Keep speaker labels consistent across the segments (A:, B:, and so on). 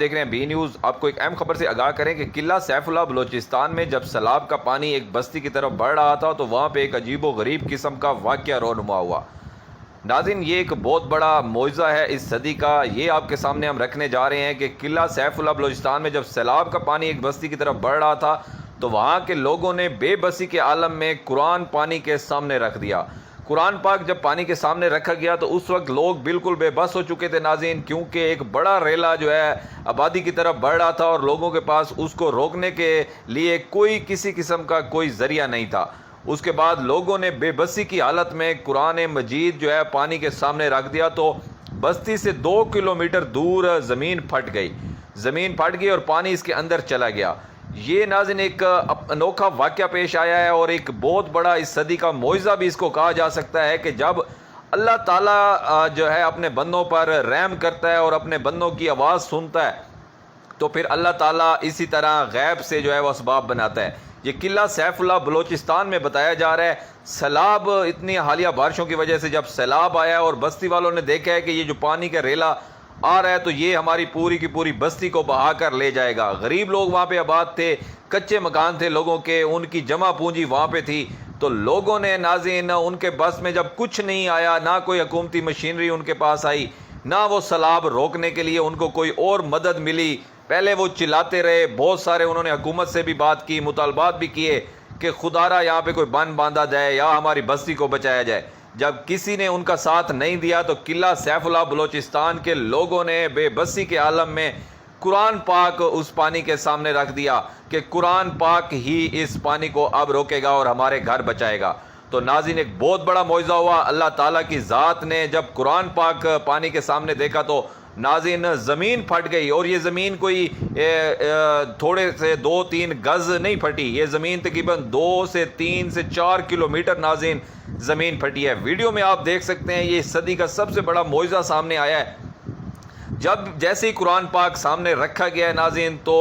A: دیکھ رہے ہیں بی نیوز۔ آپ کو ایک اہم خبر سے آگاہ کریں کہ قلعہ سیف اللہ بلوچستان میں جب سیلاب کا پانی ایک بستی کی طرف بڑھ رہا تھا تو وہاں پہ ایک عجیب و غریب قسم کا واقعہ رونما ہوا۔ ناظرین، یہ ایک بہت بڑا معجزہ ہے اس صدی کا، یہ آپ کے سامنے ہم رکھنے جا رہے ہیں کہ قلعہ سیف اللہ بلوچستان میں جب سیلاب کا پانی ایک بستی کی طرف بڑھ رہا تھا تو وہاں کے لوگوں نے بے بسی کے عالم میں قرآن پانی کے سامنے رکھ دیا۔ قرآن پاک جب پانی کے سامنے رکھا گیا تو اس وقت لوگ بالکل بے بس ہو چکے تھے ناظرین، کیونکہ ایک بڑا ریلا جو ہے آبادی کی طرف بڑھ رہا تھا اور لوگوں کے پاس اس کو روکنے کے لیے کسی قسم کا کوئی ذریعہ نہیں تھا۔ اس کے بعد لوگوں نے بے بسی کی حالت میں قرآن مجید جو ہے پانی کے سامنے رکھ دیا تو بستی سے 2 کلومیٹر دور زمین پھٹ گئی اور پانی اس کے اندر چلا گیا۔ یہ ناظرین ایک انوکھا واقعہ پیش آیا ہے اور ایک بہت بڑا اس صدی کا معجزہ بھی اس کو کہا جا سکتا ہے کہ جب اللہ تعالیٰ جو ہے اپنے بندوں پر رحم کرتا ہے اور اپنے بندوں کی آواز سنتا ہے تو پھر اللہ تعالیٰ اسی طرح غیب سے جو ہے وہ اسباب بناتا ہے۔ یہ قلعہ سیف اللہ بلوچستان میں بتایا جا رہا ہے، سیلاب اتنی حالیہ بارشوں کی وجہ سے جب سیلاب آیا اور بستی والوں نے دیکھا ہے کہ یہ جو پانی کا ریلا آ رہا ہے تو یہ ہماری پوری کی پوری بستی کو بہا کر لے جائے گا۔ غریب لوگ وہاں پہ آباد تھے، کچے مکان تھے لوگوں کے، ان کی جمع پونجی وہاں پہ تھی، تو لوگوں نے ناظرین ان کے بس میں جب کچھ نہیں آیا، نہ کوئی حکومتی مشینری ان کے پاس آئی، نہ وہ سیلاب روکنے کے لیے ان کو کوئی اور مدد ملی، پہلے وہ چلاتے رہے، بہت سارے انہوں نے حکومت سے بھی بات کی، مطالبات بھی کیے کہ خدارا یہاں پہ کوئی بند باندھا جائے یا ہماری بستی کو بچایا جائے۔ جب کسی نے ان کا ساتھ نہیں دیا تو قلعہ سیف اللہ بلوچستان کے لوگوں نے بے بسی کے عالم میں قرآن پاک اس پانی کے سامنے رکھ دیا کہ قرآن پاک ہی اس پانی کو اب روکے گا اور ہمارے گھر بچائے گا۔ تو ناظرین ایک بہت بڑا معجزہ ہوا، اللہ تعالیٰ کی ذات نے جب قرآن پاک پانی کے سامنے دیکھا تو ناظرین زمین پھٹ گئی، اور یہ زمین کوئی تھوڑے سے 2-3 گز نہیں پھٹی، یہ زمین تقریباً 2 سے 3 سے 4 کلومیٹر ناظرین زمین پھٹی ہے۔ ویڈیو میں آپ دیکھ سکتے ہیں یہ صدی کا سب سے بڑا معجزہ سامنے آیا ہے۔ جب جیسے ہی قرآن پاک سامنے رکھا گیا ہے ناظرین تو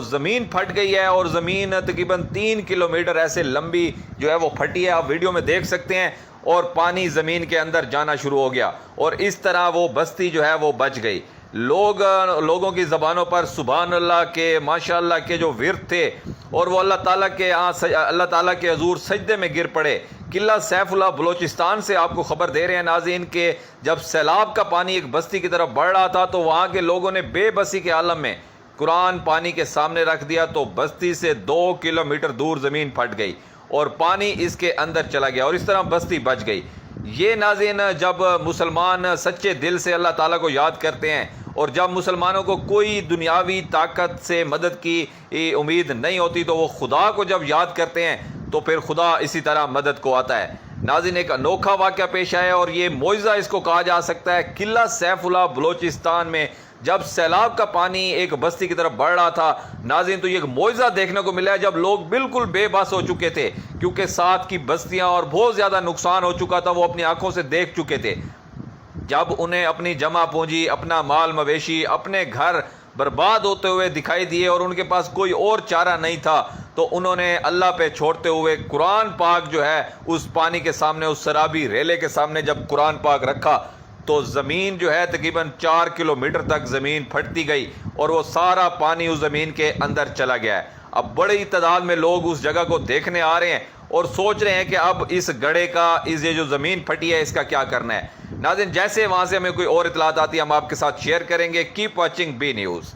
A: زمین پھٹ گئی ہے، اور زمین تقریباً 3 کلومیٹر ایسے لمبی جو ہے وہ پھٹی ہے، آپ ویڈیو میں دیکھ سکتے ہیں، اور پانی زمین کے اندر جانا شروع ہو گیا، اور اس طرح وہ بستی جو ہے وہ بچ گئی۔ لوگوں کی زبانوں پر سبحان اللہ کے، ماشاء اللہ کے جو ورد تھے، اور وہ اللہ تعالیٰ کے حضور سجدے میں گر پڑے۔ قلعہ سیف اللہ بلوچستان سے آپ کو خبر دے رہے ہیں ناظرین کہ جب سیلاب کا پانی ایک بستی کی طرف بڑھ رہا تھا تو وہاں کے لوگوں نے بے بسی کے عالم میں قرآن پانی کے سامنے رکھ دیا تو بستی سے 2 کلومیٹر دور زمین پھٹ گئی اور پانی اس کے اندر چلا گیا، اور اس طرح بستی بچ گئی۔ یہ ناظرین جب مسلمان سچے دل سے اللہ تعالیٰ کو یاد کرتے ہیں، اور جب مسلمانوں کو کوئی دنیاوی طاقت سے مدد کی امید نہیں ہوتی تو وہ خدا کو جب یاد کرتے ہیں تو پھر خدا اسی طرح مدد کو آتا ہے۔ ناظرین ایک انوکھا واقعہ پیش آیا اور یہ معجزہ اس کو کہا جا سکتا ہے۔ قلعہ سیف اللہ بلوچستان میں جب سیلاب کا پانی ایک بستی کی طرف بڑھ رہا تھا ناظرین تو یہ ایک معجزہ دیکھنے کو ملا ہے، جب لوگ بالکل بے بس ہو چکے تھے کیونکہ ساتھ کی بستیاں اور بہت زیادہ نقصان ہو چکا تھا، وہ اپنی آنکھوں سے دیکھ چکے تھے۔ جب انہیں اپنی جمع پونجی، اپنا مال مویشی، اپنے گھر برباد ہوتے ہوئے دکھائی دیے اور ان کے پاس کوئی اور چارہ نہیں تھا تو انہوں نے اللہ پہ چھوڑتے ہوئے قرآن پاک جو ہے اس پانی کے سامنے، اس سرابی ریلے کے سامنے جب قرآن پاک رکھا تو زمین جو ہے تقریباً 4 کلومیٹر تک زمین پھٹتی گئی اور وہ سارا پانی اس زمین کے اندر چلا گیا ہے۔ اب بڑی تعداد میں لوگ اس جگہ کو دیکھنے آ رہے ہیں اور سوچ رہے ہیں کہ اب اس گڑھے کا، یہ جو زمین پھٹی ہے اس کا کیا کرنا ہے۔ ناظرین جیسے وہاں سے ہمیں کوئی اور اطلاعات آتی ہے ہم آپ کے ساتھ شیئر کریں گے۔ Keep watching B news.